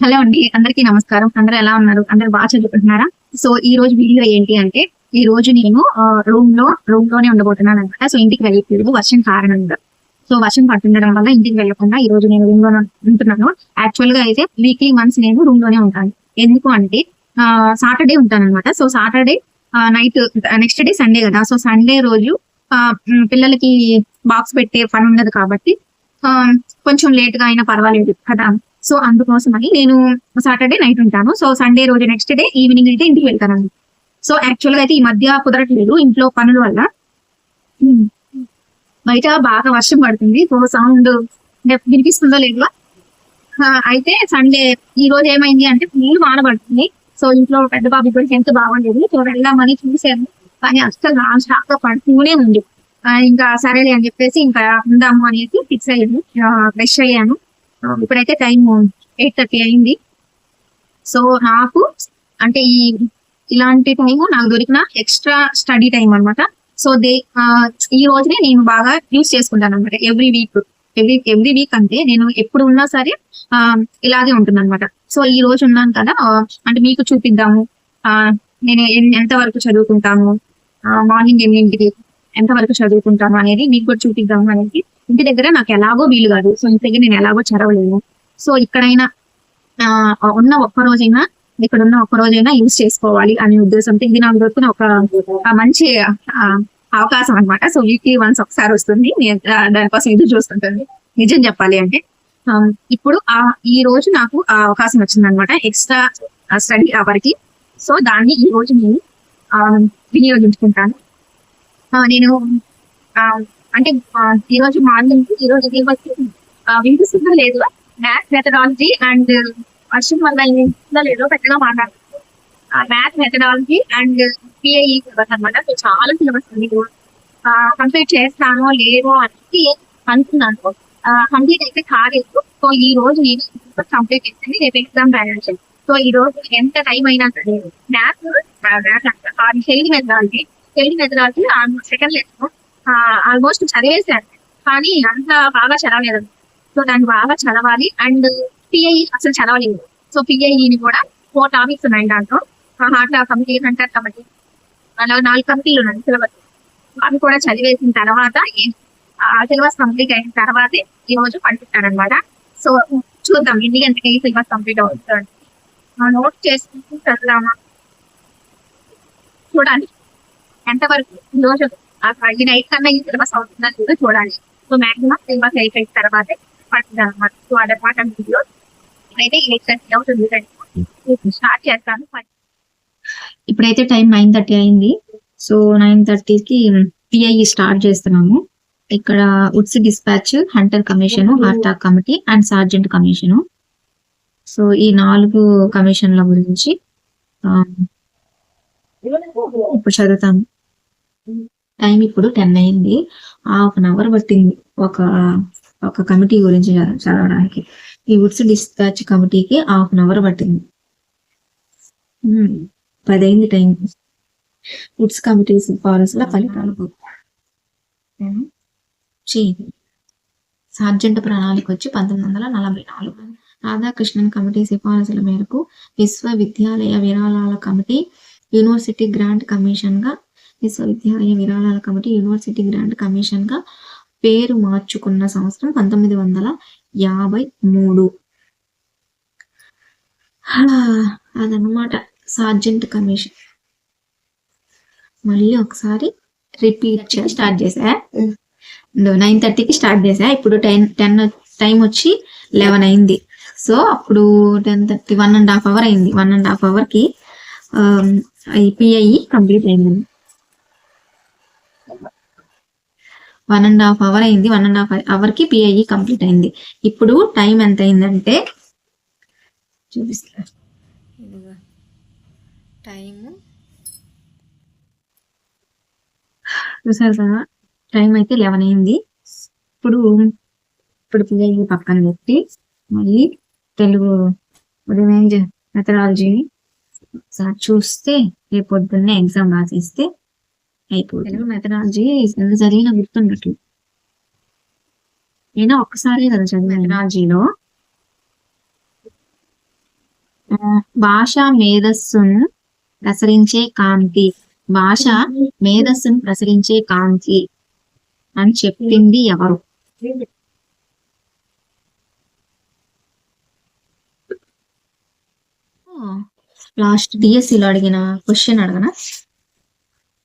Hello అండి, అందరికీ నమస్కారం. అందరూ ఎలా ఉన్నారు? అందరూ బాగా చదువుకుంటున్నారా? సో ఈ రోజు వీడియో ఏంటి అంటే, ఈ రోజు నేను రూమ్ లోనే ఉండబోతున్నాను అనమాట. సో ఇంటికి వెళ్ళట్లేదు వర్షం కారణంగా. సో వర్షం పడుతుండడం వల్ల ఇంటికి వెళ్ళకుండా ఈ రోజు నేను రూమ్ లోనే ఉంటున్నాను. యాక్చువల్ గా అయితే వీక్లీ వన్స్ నేను రూమ్ లోనే ఉంటాను. ఎందుకు అంటే సాటర్డే ఉంటాను అనమాట. So Saturday night, next day Sunday కదా. సో సండే రోజు పిల్లలకి బాక్స్ పెట్టే పని ఉండదు కాబట్టి ఆ, కొంచెం లేట్ గా అయినా పర్వాలేదు కదా. సో అందుకోసమని నేను సాటర్డే నైట్ ఉంటాను. సో సండే రోజు నెక్స్ట్ డే ఈవినింగ్ అయితే ఇంటికి వెళ్తాను. సో యాక్చువల్ గా అయితే ఈ మధ్య కుదరట్లేదు ఇంట్లో పనుల వల్ల. ఉమ్, బయట బాగా వర్షం పడుతుంది. సో సౌండ్ వినిపిస్తుందో లేదో. అయితే సండే ఈ రోజు ఏమైంది అంటే ఫుల్ వాన పడుతుంది. సో ఇంట్లో పెద్ద బాబు కూడా హెల్త్ బాగుండేది. సో వెళ్దామని చూసాను, కానీ అస్సలు నాన్ స్టాప్ గా పడుతూనే ఉంది. ఇంకా సరేలే అని చెప్పేసి ఇంకా ఉందాము అనేసి ఫిక్స్ అయ్యాను. ఫ్రెష్ అయ్యాను. ఇప్పుడైతే టైం 8:30 అయింది. సో నాకు అంటే ఇలాంటి టైము నాకు దొరికిన ఎక్స్ట్రా స్టడీ టైం అనమాట. సో ఈ రోజునే నేను బాగా యూస్ చేసుకుంటాను అనమాట. ఎవ్రీ వీక్ అంటే నేను ఎప్పుడు ఉన్నా సరే ఆ ఇలాగే ఉంటుంది అనమాట. సో ఈ రోజు ఉన్నాను కదా, అంటే మీకు చూపిద్దాము. ఆ నేను ఎంత వరకు చదువుకుంటాను, మార్నింగ్ ఎన్నింటికి ఎంత వరకు చదువుకుంటాను అనేది మీకు కూడా చూపిద్దాము అనేది. ఇంటి దగ్గర నాకు ఎలాగో వీలు కాదు. సో ఇంటి దగ్గర నేను ఎలాగో చదవలేను. సో ఇక్కడైనా ఉన్న ఒక్క రోజైనా ఇక్కడ ఉన్న ఒక్క రోజైనా యూజ్ చేసుకోవాలి అనే ఉద్దేశంతో ఇది నాకు దొరికిన ఒక మంచి ఆ, అవకాశం అనమాట. సో వీక్లీ వన్స్ ఒకసారి వస్తుంది. నేను దానికోసం ఎదురు చూస్తుంటాను. నిజం చెప్పాలి అంటే ఇప్పుడు ఈ రోజు నాకు ఆ అవకాశం వచ్చింది అనమాట, ఎక్స్ట్రా స్టడీ అవర్ కి. సో దాన్ని ఈ రోజు నేను ఆ, వినియోగించుకుంటాను. నేను ఆ, అంటే ఈ రోజు మార్నింగ్ ఈ రోజు వినిపిస్తుందో లేదు, మ్యాథ్స్ మెథడాలజీ అండ్ వర్షం వల్ల వినిపిస్తుందో లేదో పెద్దగా మాట్లాడుతున్నాను. Maths methodology and PIE syllabus అనమాట. సో చాలా సిలబస్ ఉంది. కంప్లీట్ చేస్తానో లేదో అనేది అనుకున్నాను. కంప్లీట్ అయితే కాలేదు. సో ఈ రోజు నేను కంప్లీట్ చేసింది, రేపు ఎగ్జామ్ రాయాలి. సో ఈ రోజు ఎంత టైం అయినా సరే మ్యాథ్స్ షెయిల్ మెథడాలజీ సెకండ్ లెసన్ ఆల్మోస్ట్ చదివేశాను, కానీ అంత బాగా చదవలేదు. సో దాన్ని బాగా చదవాలి. అండ్ పిఐఈ అసలు చదవలేదు. సో పిఐఈని కూడా 4 టాపిక్స్ ఉన్నాయి దాంట్లో. హార్ట్ కమిటీ, హంటర్ కమిటీ, అలా 4 కమిటీలు ఉన్నాయి సిలబస్. అవి కూడా చదివేసిన తర్వాత సిలబస్ కంప్లీట్ అయిన తర్వాతే ఈ రోజు పంపిస్తాను అనమాట. సో చూద్దాం ఎన్ని గంటలకి సిలబస్ కంప్లీట్ అవుతుంది. నోట్ చేసుకుంటూ చదువుదామా, చూడాలి ఎంతవరకు ఈ రోజు ఈ నైట్ కన్నా ఈ సిలబస్ అవుతుందని కూడా చూడాలి. సో మాక్సిమం సిలబస్ అయిపోయిన తర్వాతే పడుతుంది అనమాట. సో అదనమాట వీడియో. అయితే ఈ లెక్చర్ అవుతుంది స్టార్ట్ చేస్తాను. ఇప్పుడైతే టైం 9:30 అయింది. సో 9:30కి పిఐఈ స్టార్ట్ చేస్తున్నాము. ఇక్కడ Wood's dispatch, Hunter commission, Hartog committee and Sargent commission. So ఈ 4 కమిషన్ల గురించి ఇప్పుడు చదువుతాను. టైం ఇప్పుడు 10 అయింది. హాఫ్ అన్ అవర్ పట్టింది ఒక కమిటీ గురించి చదవడానికి. ఈ ఉడ్స్ డిస్పాచ్ కమిటీకి హాఫ్ అన్ అవర్ పట్టింది. 10 అయింది టైం. ఉడ్స్ కమిటీ సిఫారసుల ఫలితాలు. సార్జెంట్ ప్రణాళిక వచ్చి 1944. రాధాకృష్ణన్ కమిటీ సిఫారసుల మేరకు విశ్వవిద్యాలయ విరాళాల కమిటీ యూనివర్సిటీ గ్రాంట్ కమిషన్ గా పేరు మార్చుకున్న సంవత్సరం 1953. అదనమాట సార్జెంట్ కమిషన్. మళ్ళీ ఒకసారి రిపీట్ స్టార్ట్ చేసా. 9:30కి స్టార్ట్ చేసా. ఇప్పుడు 10 టైం వచ్చి 11 అయింది. సో అప్పుడు 10:30 1.5 అవర్ అయింది. 1.5 అవర్కి పిఐఈ కంప్లీట్ అయింది. 1.5 అవర్ అయింది. 1.5 అవర్కి పిఐఈ కంప్లీట్ అయింది. ఇప్పుడు టైం ఎంత అయిందంటే చూపిస్తా. టైము చూసారు కదా, టైం అయితే 11 అయింది. ఇప్పుడు పిల్లలు పక్కన పెట్టి మళ్ళీ తెలుగు రివెంజ్ మెథడాలజీని ఒకసారి చూస్తే రేపు పొద్దున్నే ఎగ్జామ్ రాసిస్తే అయిపోతుంది. తెలుగు మెథడాలజీ జరిగిన గుర్తున్నట్లు. నేను ఒక్కసారి కదా చదివి మెథడాలజీలో భాష మేధస్సును ప్రసరించే కాంతి. భాష మేధస్సును ప్రసరించే కాంతి అని చెప్పింది ఎవరు? లాస్ట్ డిఎస్సిలో అడిగిన క్వశ్చన్ అడగనా?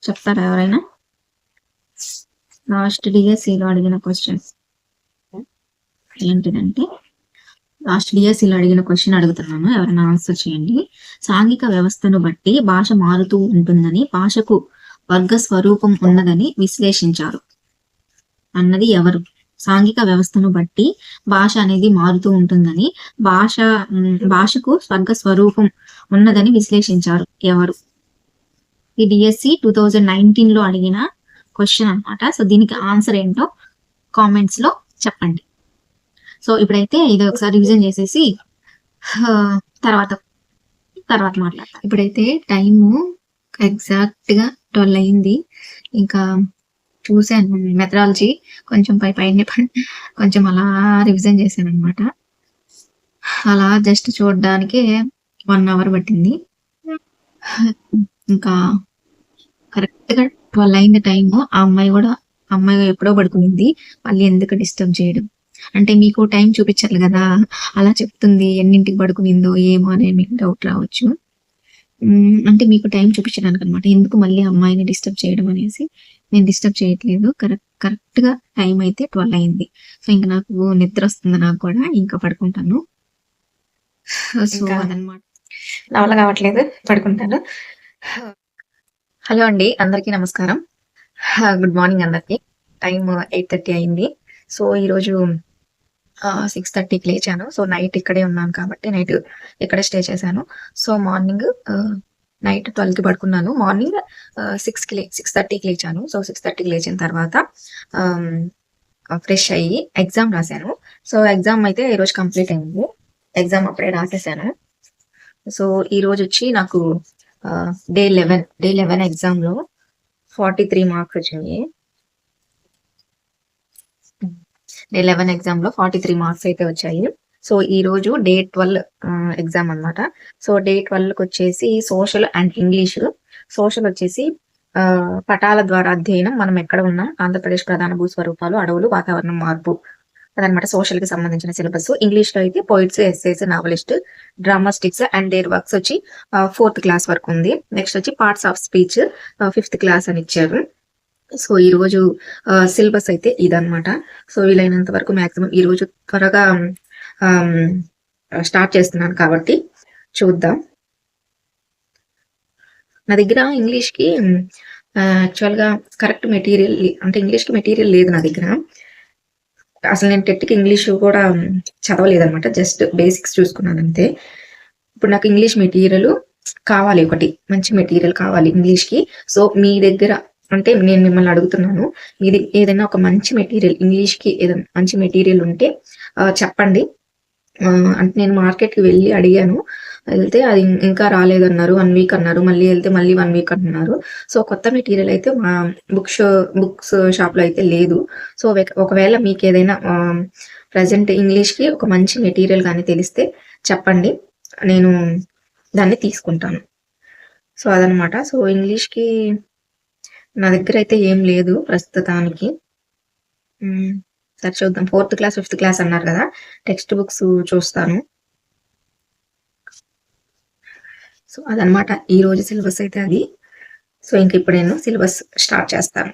చెప్తారా ఎవరైనా? లాస్ట్ డిఎస్సిలో అడిగిన క్వశ్చన్ ఏంటిదంటే, లాస్ట్ డిఎస్సిలో అడిగిన క్వశ్చన్ అడుగుతున్నాను, ఎవరైనా ఆన్సర్ చేయండి. సాంఘిక వ్యవస్థను బట్టి భాష మారుతూ ఉంటుందని, భాషకు వర్గ స్వరూపం ఉన్నదని విశ్లేషించారు అన్నది ఎవరు? సాంఘిక వ్యవస్థను బట్టి భాష అనేది మారుతూ ఉంటుందని, భాషకు వర్గ స్వరూపం ఉన్నదని విశ్లేషించారు ఎవరు? ఈ డిఎస్సి 2019 లో అడిగిన క్వశ్చన్ అనమాట. సో దీనికి ఆన్సర్ ఏంటో కామెంట్స్ లో చెప్పండి. సో ఇప్పుడైతే ఇది ఒకసారి రివిజన్ చేసేసి తర్వాత మాట్లాడతాం. ఇప్పుడైతే టైము ఎగ్జాక్ట్ గా 12 అయింది. ఇంకా చూసాను మెథడాలజీ కొంచెం పైన కొంచెం అలా రివిజన్ చేశాను అనమాట. అలా జస్ట్ చూడడానికి 1 అవర్ పట్టింది. ఇంకా కరెక్ట్ గా 12 అయింది టైము. ఆ అమ్మాయి ఎప్పుడో పడుకునింది, మళ్ళీ ఎందుకు డిస్టర్బ్ చేయడం అంటే, మీకు టైం చూపించాలి కదా, అలా చెప్తుంది. ఎన్నింటికి పడుకునిందో ఏమో అనే మీకు డౌట్ రావచ్చు. అంటే మీకు టైం చూపించడానికి అనమాట, ఎందుకు మళ్ళీ అమ్మాయిని డిస్టర్బ్ చేయడం అనేసి. నేను డిస్టర్బ్ చేయట్లేదు. కరెక్ట్ గా టైం అయితే 12 అయింది. సో ఇంకా నాకు నిద్ర వస్తుంది, నాకు కూడా ఇంకా పడుకుంటాను. సో అదనమాట, నా వల్ల కావట్లేదు, పడుకుంటాను. హలో అండి, అందరికీ నమస్కారం. గుడ్ మార్నింగ్ అందరికి. టైం 8:30 అయింది. సో ఈరోజు 6:30కి లేచాను. సో నైట్ ఇక్కడే ఉన్నాను కాబట్టి నైట్ ఇక్కడే స్టే చేశాను. సో మార్నింగ్ నైట్ 12కి పడుకున్నాను. మార్నింగ్ 6:30కి లేచాను. సో 6:30కి లేచిన తర్వాత ఫ్రెష్ అయ్యి ఎగ్జామ్ రాశాను. సో ఎగ్జామ్ అయితే ఈరోజు కంప్లీట్ అయింది. ఎగ్జామ్ అప్పుడే రాసేసాను. సో ఈరోజు వచ్చి నాకు డే 11 ఎగ్జామ్ లో 43 మార్క్స్ వచ్చినాయి. డే 11 ఎగ్జామ్ లో 43 మార్క్స్ అయితే వచ్చాయి. సో ఈ రోజు డే 12 ఎగ్జామ్ అనమాట. సో డే 12కి వచ్చేసి సోషల్ అండ్ ఇంగ్లీష్. సోషల్ వచ్చేసి పటాల ద్వారా అధ్యయనం, మనం ఎక్కడ ఉన్నాం, ఆంధ్రప్రదేశ్ ప్రధాన భూస్వరూపాలు, అడవులు, వాతావరణం మార్పు, అదనమాట సోషల్ కి సంబంధించిన సిలబస్. ఇంగ్లీష్ లో అయితే poets, essays, novelist, dramatists and their works వచ్చి 4th క్లాస్ వరకు ఉంది. నెక్స్ట్ వచ్చి parts of speech 5th class అని ఇచ్చారు. సో ఈ రోజు సిలబస్ అయితే ఇదనమాట. సో వీలైనంత వరకు మాక్సిమం ఈ రోజు త్వరగా స్టార్ట్ చేస్తున్నాను కాబట్టి చూద్దాం. నా దగ్గర ఇంగ్లీష్ కి యాక్చువల్ గా కరెక్ట్ మెటీరియల్, అంటే ఇంగ్లీష్ కి మెటీరియల్ లేదు నా దగ్గర. అసలు నేను టెట్కి ఇంగ్లీష్ కూడా చదవలేదనమాట, జస్ట్ బేసిక్స్ చూసుకున్నాను అంతే. ఇప్పుడు నాకు ఇంగ్లీష్ మెటీరియల్ కావాలి, ఒకటి మంచి మెటీరియల్ కావాలి ఇంగ్లీష్ కి. సో మీ దగ్గర, అంటే నేను మిమ్మల్ని అడుగుతున్నాను, ఇది ఏదైనా ఒక మంచి మెటీరియల్ ఇంగ్లీష్ కి ఏదైనా మంచి మెటీరియల్ ఉంటే చెప్పండి. అంటే నేను మార్కెట్ కి వెళ్ళి అడిగాను, వెళ్తే అది ఇంకా రాలేదన్నారు. 1 వీక్ అన్నారు. మళ్ళీ వెళ్తే మళ్ళీ 1 వీక్ అంటున్నారు. సో కొత్త మెటీరియల్ అయితే మా బుక్స్ షాప్ లో అయితే లేదు. సో ఒకవేళ మీకు ఏదైనా ప్రజెంట్ ఇంగ్లీష్ కి ఒక మంచి మెటీరియల్ కానీ తెలిస్తే చెప్పండి, నేను దాన్ని తీసుకుంటాను. సో అదనమాట. సో ఇంగ్లీష్ కి నా దగ్గర అయితే ఏం లేదు ప్రస్తుతానికి. సరే చూద్దాం. 4th క్లాస్ 5th క్లాస్ అన్నారు కదా, టెక్స్ట్ బుక్స్ చూస్తాను. సో అదనమాట ఈ రోజు సిలబస్ అయితే అది. సో ఇంక ఇప్పుడు నేను సిలబస్ స్టార్ట్ చేస్తాను.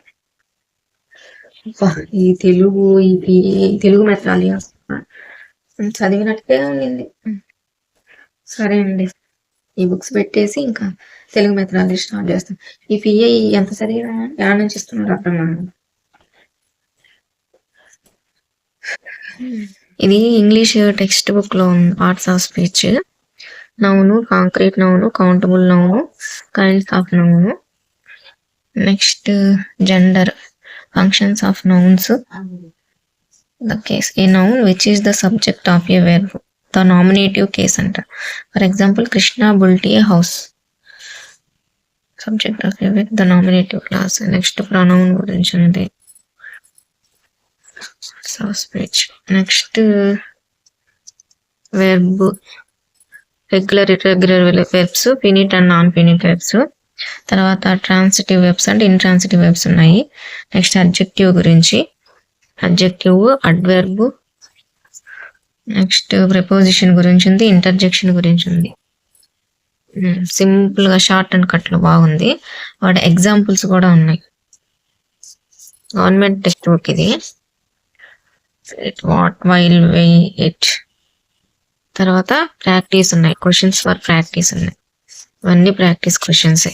ఈ తెలుగు మెథడాలజీ చదివినట్టే ఉంది. సరే అండి, ఈ బుక్స్ పెట్టేసి ఇంకా తెలుగు మెథడాలజీ స్టార్ట్ చేస్తాను. ఈ పిఏ ఎంత చదివినా ఎలా నుంచి ఇస్తున్నారు అర్థం కాదు. ఇది ఇంగ్లీష్ టెక్స్ట్ బుక్ లో ఉంది. Parts of speech, noun, concrete noun, countable noun, kinds of noun, next gender, functions of nouns, the case, a noun which is the subject of a verb, the nominative case అంట. For example, Krishna built a house, subject of a verb, the nominative clause. Next pronoun గురించి ఉంది, so speech. Next verb, regular irregular verbs, finite and non finite verbs. తర్వాత transitive verbs and intransitive verbs ఉన్నాయి. Next adjective గురించి, adjective, adverb, next preposition గురించి ఉంది, interjection గురించి ఉంది. Simple గా షార్ట్ అండ్ కట్ లో బాగుంది. వాటి ఎగ్జాంపుల్స్ కూడా ఉన్నాయి. గవర్నమెంట్ టెక్స్ట్ బుక్ ఇది. What while why it. తర్వాత ప్రాక్టీస్ ఉన్నాయి, క్వశ్చన్స్ ఫర్ ప్రాక్టీస్ ఉన్నాయి. ఇవన్నీ ప్రాక్టీస్ క్వశ్చన్స్.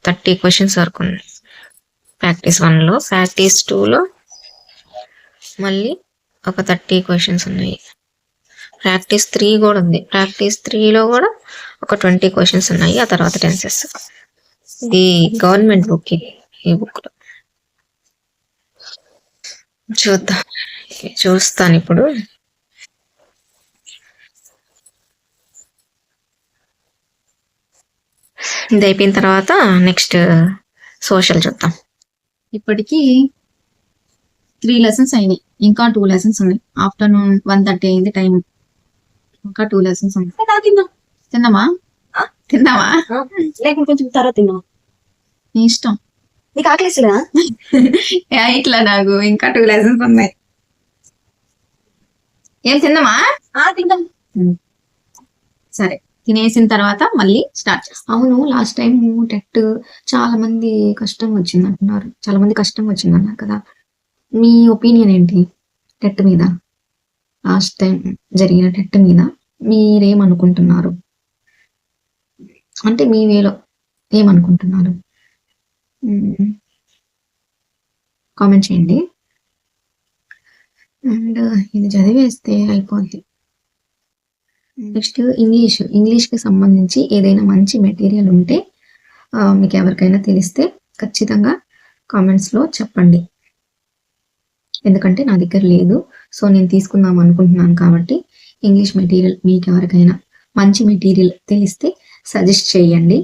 30 క్వశ్చన్స్ వరకు ఉన్నాయి ప్రాక్టీస్ 1లో. ప్రాక్టీస్ 2లో మళ్ళీ ఒక 30 క్వశ్చన్స్ ఉన్నాయి. ప్రాక్టీస్ 3 కూడా ఉంది. ప్రాక్టీస్ 3లో కూడా ఒక 20 క్వశ్చన్స్ ఉన్నాయి. ఆ తర్వాత టెన్సెస్. ఇది గవర్నమెంట్ బుక్. ఈ బుక్ లో చూస్తాను ఇప్పుడు. ఇది అయిపోయిన తర్వాత నెక్స్ట్ సోషల్ చూద్దాం. ఇప్పటికి 3 లెసన్స్ అయినాయి. ఇంకా 2 లెసన్స్ ఉన్నాయి. ఆఫ్టర్నూన్ 1:30 అయింది టైం. ఇంకా 2 లెసన్స్ ఉన్నాయి. తిన్నామా? లేకుంటే కొంచెం తర్వాత తిన్నావా? నీ ఇష్టం. నీకు ఆకలిస్తుందా? ఇట్లా నాకు ఇంకా 2 లెసన్స్ ఉన్నాయి. ఏం తిన్నామా? తిన్నాం. సరే, తినేసిన తర్వాత మళ్ళీ స్టార్ట్ చేస్తాం. అవును, లాస్ట్ టైం టెట్ చాలా మంది కష్టం వచ్చింది అంటున్నారు. చాలా మంది కష్టం వచ్చింది అన్నారు కదా. మీ ఒపీనియన్ ఏంటి టెట్ మీద? లాస్ట్ టైం జరిగిన టెట్ మీద మీరేమనుకుంటున్నారు? అంటే మీ వేలో ఏమనుకుంటున్నారు? కామెంట్ చేయండి. అండ్ ఇది చదివేస్తే అయిపోద్ది. నెక్స్ట్ ఇంగ్లీష్కి సంబంధించి ఏదైనా మంచి మెటీరియల్ ఉంటే మీకు ఎవరికైనా తెలిస్తే ఖచ్చితంగా కామెంట్స్లో చెప్పండి. ఎందుకంటే నా దగ్గర లేదు. సో నేను తీసుకుందాం అనుకుంటున్నాను కాబట్టి ఇంగ్లీష్ మెటీరియల్ మీకు ఎవరికైనా మంచి మెటీరియల్ తెలిస్తే సజెస్ట్ చేయండి.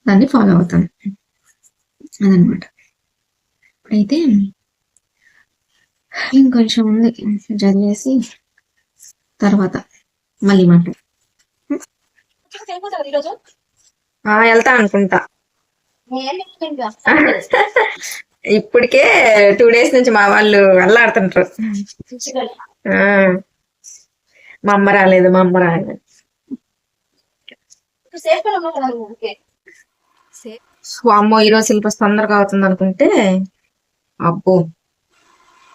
దాన్ని ఫాలో అవుతాను. అదనమాట. ఇప్పుడైతే ఇంకొంచెం ఉంది, చదివేసి తర్వాత మళ్ళీ మాట్లాడు. వెళ్తా అనుకుంటా. ఇప్పటికే 2 days నుంచి మా వాళ్ళు వెళ్ళాడుతుంటారు. మా అమ్మ రాలేదు. అమ్మో, ఈరోజు సిలబస్ తొందరగా అవుతుంది అనుకుంటే అబ్బో,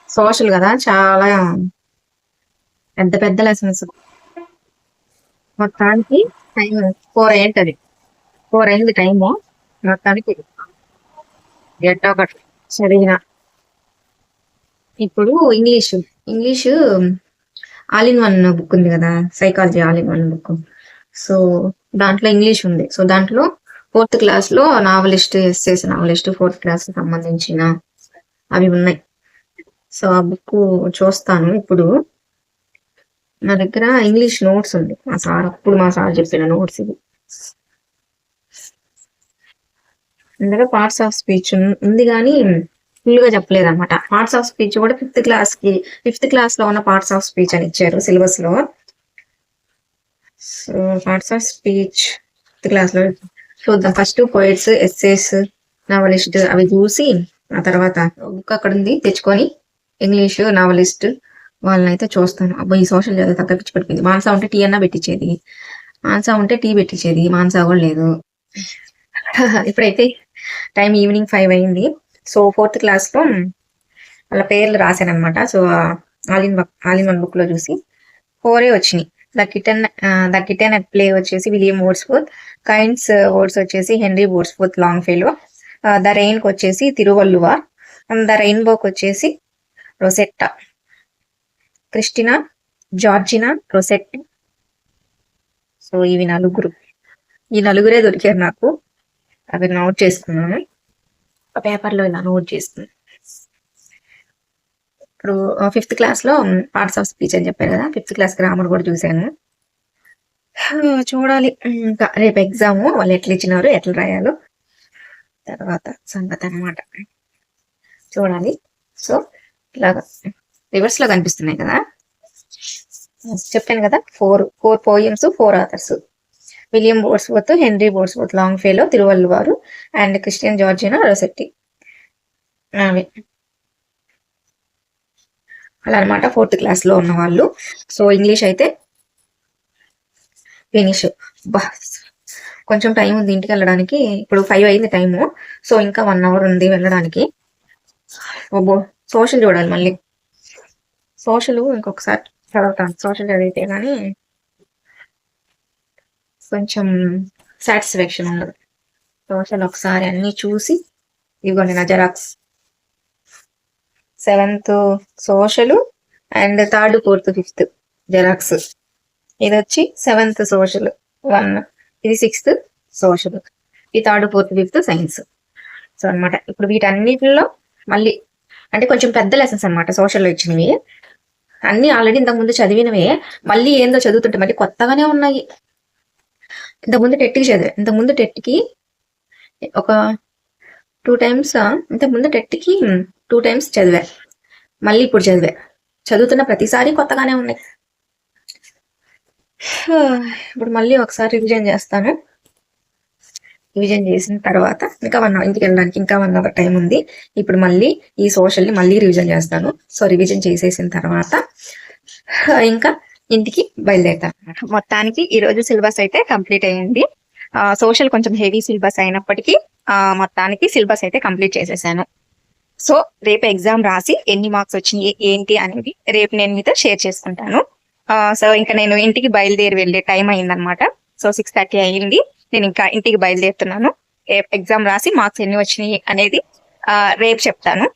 సోషల్ కదా, చాలా పెద్ద లెసన్స్. మొత్తానికి టైం 4 ఏంటది, 4 అయింది టైము. మొత్తానికి ఎట్టో ఒకటి చదివిన. ఇప్పుడు English all in one book ఉంది కదా, psychology all in one book. So దాంట్లో ఇంగ్లీష్ ఉంది. సో దాంట్లో 4th క్లాస్లో novelist, essays novelist 4th class సంబంధించిన అవి ఉన్నాయి. సో ఆ బుక్ చూస్తాను. ఇప్పుడు నా దగ్గర ఇంగ్లీష్ నోట్స్ ఉంది. మా సార్ చెప్పిన నోట్స్ ఇది. అందులో పార్ట్స్ ఆఫ్ స్పీచ్ ఉంది కానీ ఫుల్ గా చెప్పలేదు అనమాట. పార్ట్స్ ఆఫ్ స్పీచ్ కూడా 5th క్లాస్ లో ఉన్న పార్ట్స్ ఆఫ్ స్పీచ్ అని ఇచ్చారు సిలబస్ లో. So parts of speech 5th class లో చూద్దాం. ఫస్ట్ పోయిట్స్, ఎస్సేస్, నావలిస్ట్ అవి చూసి ఆ తర్వాత బుక్ అక్కడ ఉంది తెచ్చుకొని ఇంగ్లీష్ నావలిస్ట్ వాళ్ళని అయితే చూస్తాను. అబ్బాయి ఈ సోషల్ చదివి తగ్గ పిచ్చి పడిపోయింది. మానసా ఉంటే టీ అన్నా పెట్టించేది, మానసా ఉంటే టీ పెట్టించేది, మానసా కూడా లేదు. ఇప్పుడైతే టైం ఈవినింగ్ 5 అయింది. సో 4th క్లాస్ లో వాళ్ళ పేర్లు రాశాను అనమాట. So all in one book లో చూసి 4 వచ్చినాయి. ద కిటెన్ అట్ ప్లే వచ్చేసి విలియం వర్డ్స్వర్త్, కైండ్స్ వర్డ్స్ వచ్చేసి henry Wordsworth long fellow, the rain కి వచ్చేసి తిరువల్లువ, ద రెయిన్బోకి వచ్చేసి రొసెట్టా, క్రిస్టినా జార్జినా రొసెట్టి. సో ఈ నలుగురే దొరికారు నాకు. అవి నోట్ చేసుకున్నాను పేపర్లో, ఇలా నోట్ చేసుకున్నాను. ఇప్పుడు 5th క్లాస్ లో పార్ట్స్ ఆఫ్ స్పీచ్ అని చెప్పారు కదా, 5th క్లాస్ గ్రామర్ కూడా చూశాను. చూడాలి ఇంకా రేపు ఎగ్జామ్, వాళ్ళు ఎట్లా ఇచ్చినారు, ఎట్లా రాయాలో తర్వాత సంగతి అనమాట. చూడాలి. సో ఇలాగా రివర్స్ లో కనిపిస్తున్నాయి కదా, చెప్పాను కదా, four poems, 4 authors. William Wordsworth, Henry Wordsworth Longfellow, Thiruvalluvar and Christian Georgina Rossetti. అవి అలా అనమాట 4th క్లాస్లో ఉన్న వాళ్ళు. సో ఇంగ్లీష్ అయితే ఫినిష్. బా కొంచెం టైం ఉంది ఇంటికి వెళ్ళడానికి. ఇప్పుడు 5 అయింది టైము. సో ఇంకా 1 అవర్ ఉంది వెళ్ళడానికి. సోషల్ చూడాలి మళ్ళీ. సోషల్ ఇంకొకసారి చదువుతాను. సోషల్ చదివితే కానీ కొంచెం సాటిస్ఫాక్షన్ ఉండదు. సోషల్ ఒకసారి అన్ని చూసి, ఇదిగోండి నా xerox. 7th social and 3rd 4th 5th xerox. ఇది వచ్చి 7th సోషల్ 1, ఇది 6th సోషల్, ఈ 3rd 4th 5th science. So అనమాట ఇప్పుడు వీటన్నిటిలో మళ్ళీ అంటే కొంచెం పెద్ద లెసన్స్ అనమాట సోషల్లో ఇచ్చినవి. అన్ని ఆల్రెడీ ఇంతకుముందు చదివినవే, మళ్ళీ ఏందో చదువుతుంటే మళ్ళీ కొత్తగానే ఉన్నాయి. ఇంతకుముందు టెట్కి చదివా. ఇంతకుముందు టెట్కి ఒక 2 times, ఇంతకుముందు టెట్కి 2 times చదివా. మళ్ళీ ఇప్పుడు చదివా. చదువుతున్న ప్రతిసారి కొత్తగానే ఉన్నాయి. ఇప్పుడు మళ్ళీ ఒకసారి రివిజన్ చేస్తాను. రివిజన్ చేసిన తర్వాత ఇంకా 1 అవర్, ఇంటికి వెళ్ళడానికి ఇంకా 1 అవర్ టైం ఉంది. ఇప్పుడు మళ్ళీ ఈ సోషల్ని మళ్ళీ రివిజన్ చేస్తాను. సో రివిజన్ చేసేసిన తర్వాత ఇంకా ఇంటికి బయలుదేరుతాను. మొత్తానికి ఈ రోజు సిలబస్ అయితే కంప్లీట్ అయ్యింది. సోషల్ కొంచెం హెవీ సిలబస్ అయినప్పటికీ మొత్తానికి సిలబస్ అయితే కంప్లీట్ చేసేసాను. సో రేపు ఎగ్జామ్ రాసి ఎన్ని మార్క్స్ వచ్చినాయి ఏంటి అనేది రేపు నేను మీతో షేర్ చేసుకుంటాను. సో ఇంకా నేను ఇంటికి బయలుదేరి వెళ్ళే టైం అయిందనమాట. సో 6:30 అయింది. నేను ఇంకా ఇంటికి బయలుదేరుతున్నాను. ఎగ్జామ్ రాసి మార్క్స్ ఎన్ని వచ్చినాయి అనేది రేపు చెప్తాను.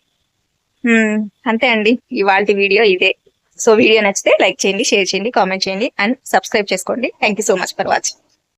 అంతే అండి ఇవాళ వీడియో ఇదే. సో వీడియో నచ్చితే లైక్ చేయండి, షేర్ చేయండి, కామెంట్ చేయండి అండ్ సబ్స్క్రైబ్ చేసుకోండి. Thank you so much for watching.